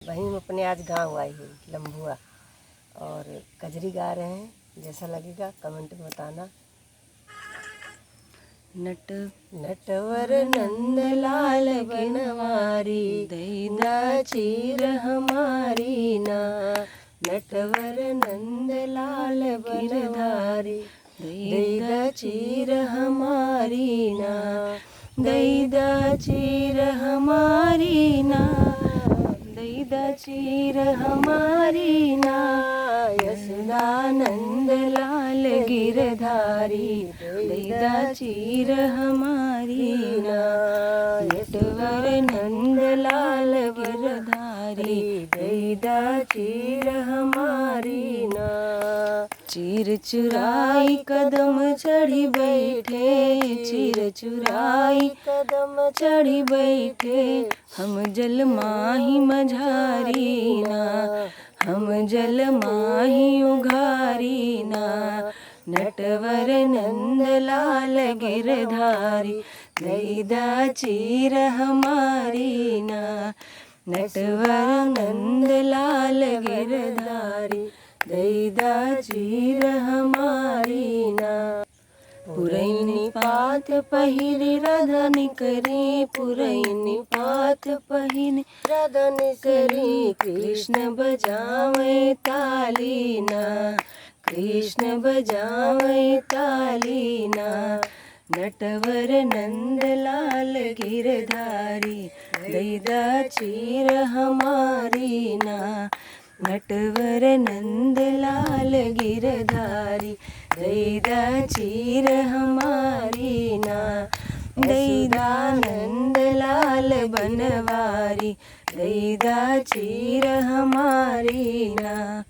वहीं हम अपने आज गांव आई हूँ लम्बुआ और कजरी गा रहे हैं। जैसा लगेगा कमेंट में बताना। नटवर नंद लाल बनवारी दैदा चीर हमारी ना। नटवर नंद लाल बनवारी दैदा चीर हमारी ना। दैदा चीर हमारी ना। दैदा चीर हमारी ना। यशोदानंद लाल गिरधारी दैदा चीर हमारी ना। नटवर नंद लाल गिरधारी दैदा चीर हमारी ना। चीर चुराई कदम चढ़ी बैठे, चीर चुराई कदम चढ़ी बैठे। हम जल माही मझारी ना, हम जल माही उघारी ना। नटवर नंद लाल गिरधारी दैदा चीर हमारी ना। नटवर नंद लाल गिरधारी दैदा चीर हमारी ना। पुरैनी पात पहिरी राधन करी, पुरैनी पात पहिरी राधन करी। कृष्ण बजावे ताली ना, कृष्ण बजावे ताली ना। नटवर नंद लाल गिरधारी दैदा चीर हमारी ना। नटवर नंद लाल गिरधारी दैदा चीर हमारी ना। यशोदानंद लाल बनवारी दैदा चीर हमारी ना।